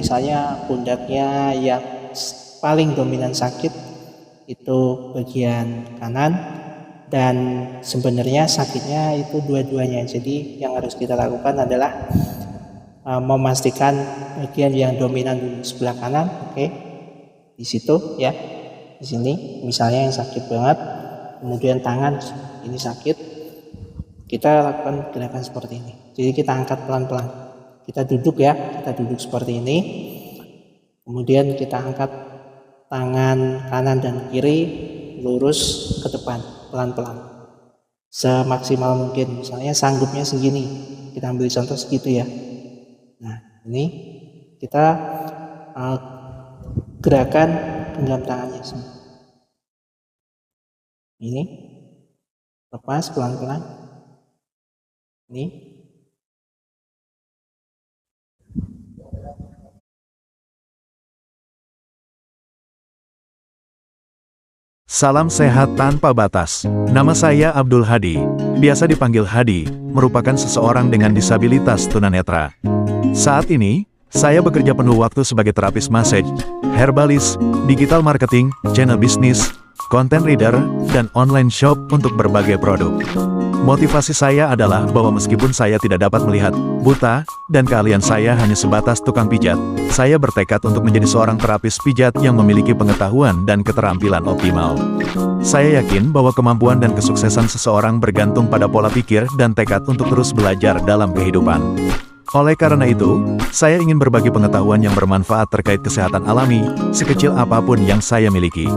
misalnya pundaknya yang paling dominan sakit itu bagian kanan, dan sebenarnya sakitnya itu dua-duanya. Jadi yang harus kita lakukan adalah memastikan bagian yang dominan dulu, sebelah kanan. Oke, di situ ya, di sini misalnya yang sakit banget, kemudian tangan ini sakit, kita lakukan gerakan seperti ini. Jadi kita angkat pelan-pelan, kita duduk ya, kita duduk seperti ini, kemudian kita angkat tangan kanan dan kiri lurus ke depan pelan-pelan semaksimal mungkin. Misalnya sanggupnya segini, kita ambil contoh segitu ya. Nah, ini kita gerakan genggam tangannya semua. Ini lepas pelan-pelan. Ini Salam sehat tanpa batas. Nama saya Abdul Hadi, biasa dipanggil Hadi, merupakan seseorang dengan disabilitas tunanetra. Saat ini, saya bekerja penuh waktu sebagai terapis massage, herbalis, digital marketing, channel bisnis, content reader, dan online shop untuk berbagai produk. Motivasi saya adalah bahwa meskipun saya tidak dapat melihat, buta, dan keahlian saya hanya sebatas tukang pijat, saya bertekad untuk menjadi seorang terapis pijat yang memiliki pengetahuan dan keterampilan optimal. Saya yakin bahwa kemampuan dan kesuksesan seseorang bergantung pada pola pikir dan tekad untuk terus belajar dalam kehidupan. Oleh karena itu, saya ingin berbagi pengetahuan yang bermanfaat terkait kesehatan alami, sekecil apapun yang saya miliki.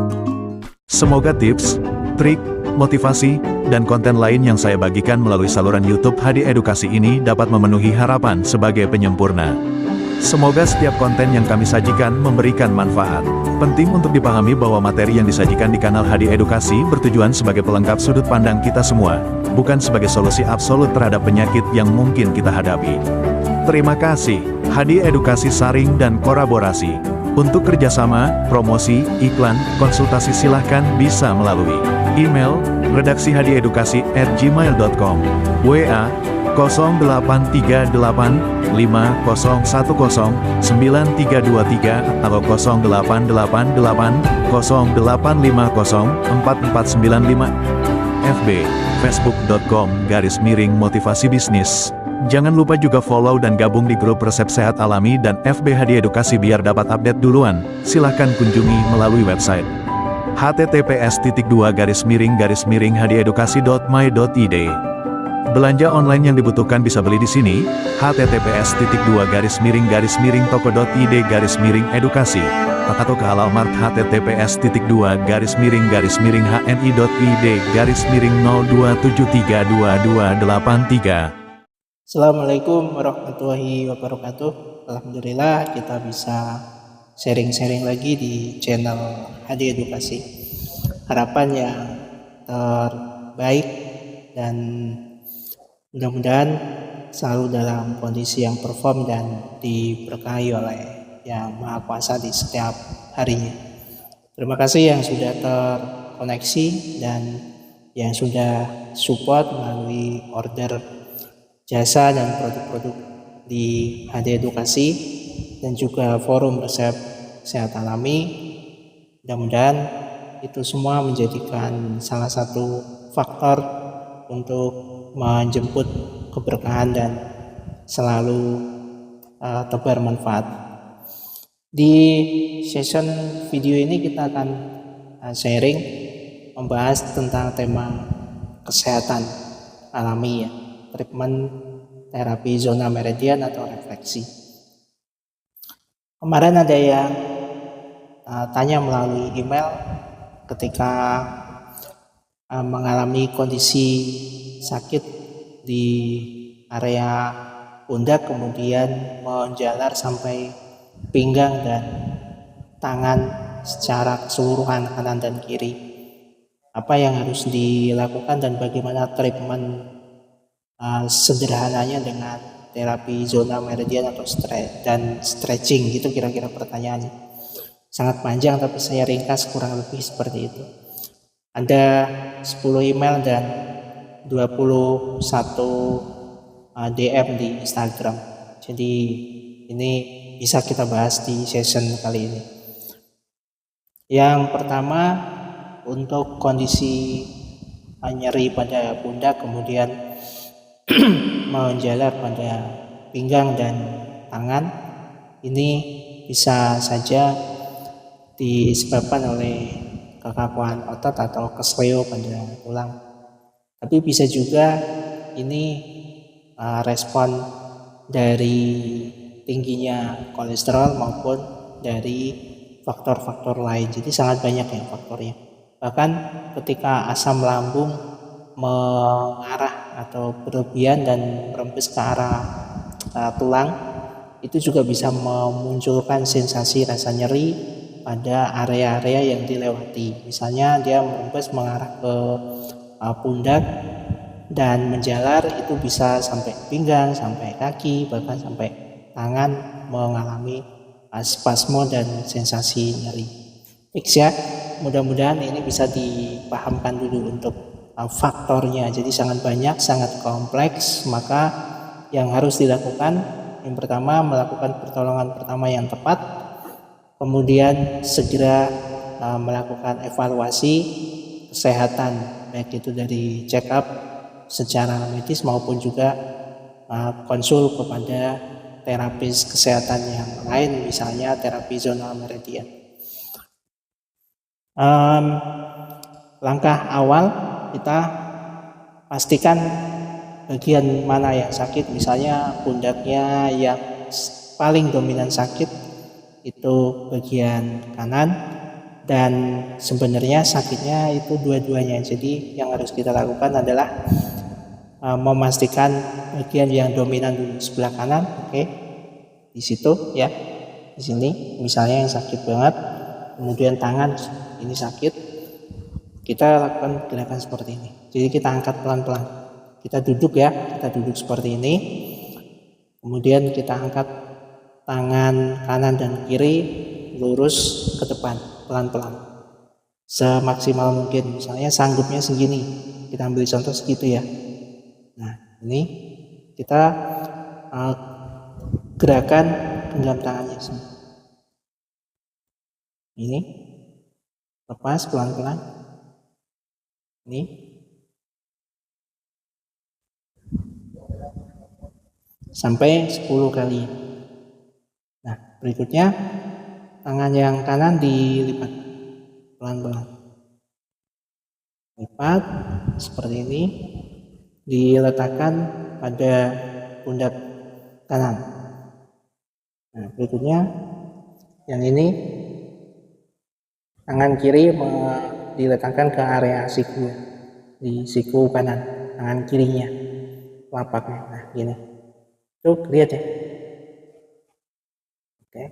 Semoga tips, trik, motivasi, dan konten lain yang saya bagikan melalui saluran YouTube Hadi Edukasi ini dapat memenuhi harapan sebagai penyempurna. Semoga setiap konten yang kami sajikan memberikan manfaat. Penting untuk dipahami bahwa materi yang disajikan di kanal Hadi Edukasi bertujuan sebagai pelengkap sudut pandang kita semua, bukan sebagai solusi absolut terhadap penyakit yang mungkin kita hadapi. Terima kasih. Hadi Edukasi saring dan kolaborasi. Untuk kerjasama, promosi, iklan, konsultasi silahkan bisa melalui email redaksihadiedukasi@gmail.com, WA 083850109323 atau 088808504495, FB facebook.com/motivasi bisnis. Jangan lupa juga follow dan gabung di grup Resep Sehat Alami dan FB Hadi Edukasi biar dapat update duluan. Silahkan kunjungi melalui website https://hadiedukasi.my.id. Belanja online yang dibutuhkan bisa beli di sini, https://toko.id/edukasi, atau ke Halalmart https://http://hni.id/027322283. Assalamualaikum warahmatullahi wabarakatuh. Alhamdulillah kita bisa sharing-sharing lagi di channel Hadi Edukasi. Harapan yang terbaik dan mudah-mudahan selalu dalam kondisi yang perform dan diberkahi oleh Yang Maha Kuasa di setiap harinya. Terima kasih yang sudah terkoneksi dan yang sudah support melalui order jasa dan produk-produk di Hadi Edukasi dan juga forum resep sehat alami. Mudah-mudahan itu semua menjadikan salah satu faktor untuk menjemput keberkahan dan selalu tebar manfaat. Di session video ini kita akan sharing membahas tentang tema kesehatan alami ya, treatment terapi zona meridian atau refleksi. Kemarin ada yang tanya melalui email ketika mengalami kondisi sakit di area pundak kemudian menjalar sampai pinggang dan tangan secara keseluruhan kanan dan kiri. Apa yang harus dilakukan dan bagaimana treatment sederhananya dengan terapi zona meridian atau stretching, gitu kira-kira pertanyaannya. Sangat panjang tapi saya ringkas kurang lebih seperti itu. Ada 10 email dan 21 DM di Instagram. Jadi ini bisa kita bahas di session kali ini. Yang pertama, untuk kondisi nyeri pada pundak, kemudian menjalar pada pinggang dan tangan, ini bisa saja disebabkan oleh kekakuan otot atau kesleo pada tulang. Tapi bisa juga ini respon dari tingginya kolesterol maupun dari faktor-faktor lain. Jadi sangat banyak ya faktornya. Bahkan ketika asam lambung mengarah atau berlebihan dan merembes ke arah tulang, itu juga bisa memunculkan sensasi rasa nyeri pada area-area yang dilewati. Misalnya dia merembes mengarah ke pundak dan menjalar, itu bisa sampai pinggang, sampai kaki, bahkan sampai tangan mengalami spasmo dan sensasi nyeri. Fix ya, mudah-mudahan ini bisa dipahamkan dulu untuk faktornya. Jadi sangat banyak, sangat kompleks, maka yang harus dilakukan yang pertama melakukan pertolongan pertama yang tepat, kemudian segera melakukan evaluasi kesehatan, baik itu dari check up secara medis maupun juga konsul kepada terapis kesehatan yang lain, misalnya terapi zonal meridian. Langkah awal kita pastikan bagian mana yang sakit, misalnya pundaknya yang paling dominan sakit itu bagian kanan, dan sebenarnya sakitnya itu dua-duanya. Jadi yang harus kita lakukan adalah memastikan bagian yang dominan dulu, sebelah kanan. Oke, di situ ya, di sini misalnya yang sakit banget, kemudian tangan ini sakit, kita lakukan gerakan seperti ini. Jadi kita angkat pelan-pelan, kita duduk ya, kita duduk seperti ini, kemudian kita angkat tangan kanan dan kiri lurus ke depan pelan-pelan semaksimal mungkin. Misalnya sanggupnya segini, kita ambil contoh segitu ya. Nah, ini kita gerakan genggam tangannya semua. Ini lepas pelan-pelan. Ini sampai 10 kali. Nah, berikutnya tangan yang kanan dilipat pelan-pelan. Lipat seperti ini, diletakkan pada pundak kanan. Nah, berikutnya yang ini tangan kiri diletakkan ke area siku, di siku kanan, tangan kirinya, telapaknya. Nah, gini. Tuh, lihat ya. Oke.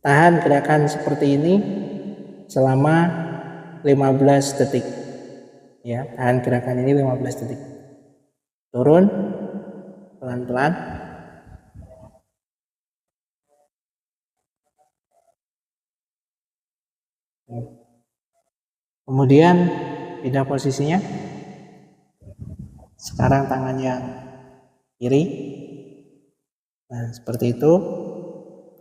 Tahan gerakan seperti ini selama 15 detik. Ya, tahan gerakan ini 15 detik. Turun pelan-pelan. Kemudian pindah posisinya. Sekarang tangan yang kiri. Nah, seperti itu.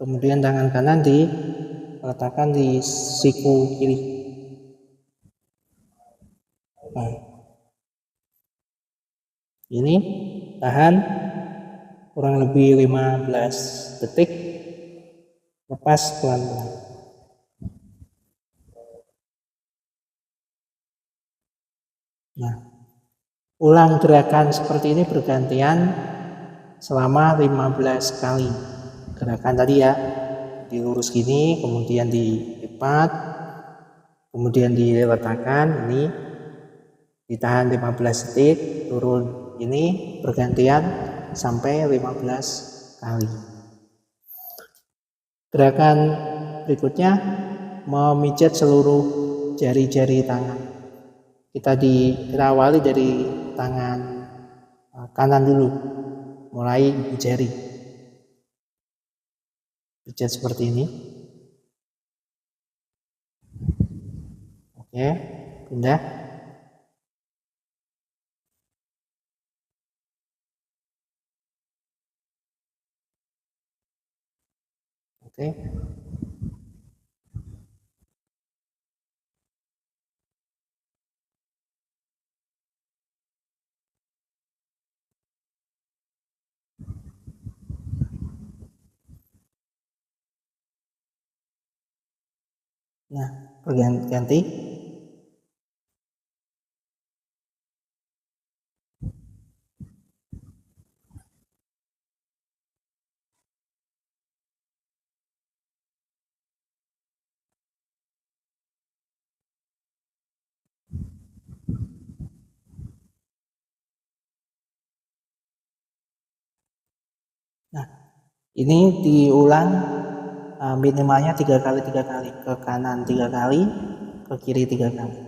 Kemudian tangan kanan diletakkan di siku kiri. Nah, ini tahan kurang lebih 15 detik. Lepas pelan-pelan. Nah, ulang gerakan seperti ini bergantian selama 15 kali. Gerakan tadi ya, dilurus gini, kemudian dilipat, kemudian diletakkan, ini ditahan 15 detik, turun ini, bergantian sampai 15 kali. Gerakan berikutnya memijat seluruh jari-jari tangan. Kita awali dari tangan kanan dulu, mulai jari. Pijat seperti ini. Oke, pindah. Oke. Nah, ganti. Nah, ini diulang minimalnya 3 kali, ke kanan 3 kali, ke kiri 3 kali.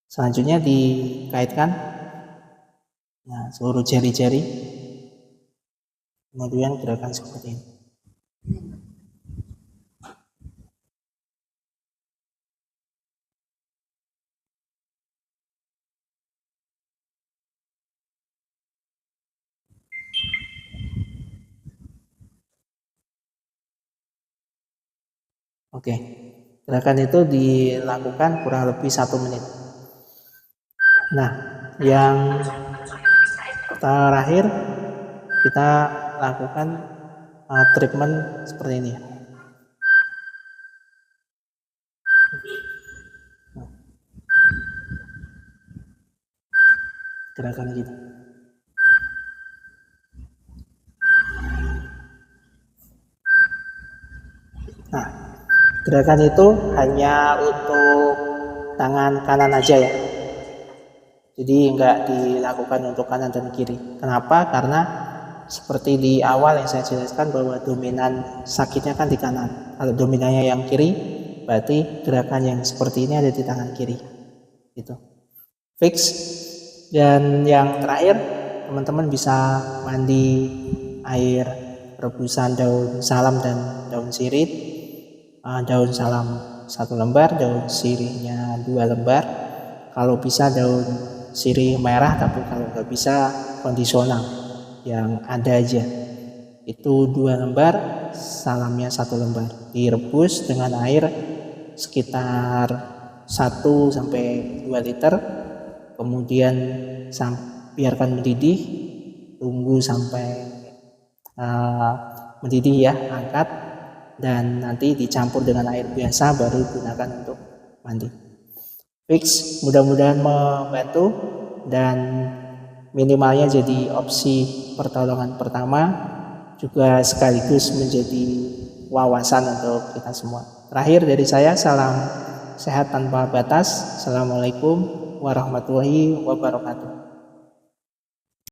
Selanjutnya dikaitkan seluruh jari-jari, kemudian gerakan seperti ini. Oke, gerakan itu dilakukan kurang lebih 1 menit. Nah, yang terakhir kita lakukan treatment seperti ini. Gerakan gitu. Nah, gerakan itu hanya untuk tangan kanan aja ya. Jadi enggak dilakukan untuk kanan dan kiri. Kenapa? Karena seperti di awal yang saya jelaskan bahwa dominan sakitnya kan di kanan. Kalau dominannya yang kiri, berarti gerakan yang seperti ini ada di tangan kiri. Gitu. Fix. Dan yang terakhir, teman-teman bisa mandi air rebusan daun salam dan daun sirih. Daun salam 1 lembar, daun sirihnya 2 lembar. Kalau bisa daun sirih merah, tapi kalau nggak bisa kondisional yang ada aja. Itu 2 lembar, salamnya 1 lembar. Direbus dengan air sekitar 1 sampai 2 liter. Kemudian biarkan mendidih, tunggu sampai mendidih ya, angkat, dan nanti dicampur dengan air biasa baru gunakan untuk mandi. Fix, mudah-mudahan membantu dan minimalnya jadi opsi pertolongan pertama, juga sekaligus menjadi wawasan untuk kita semua. Terakhir dari saya, salam sehat tanpa batas. Assalamualaikum warahmatullahi wabarakatuh.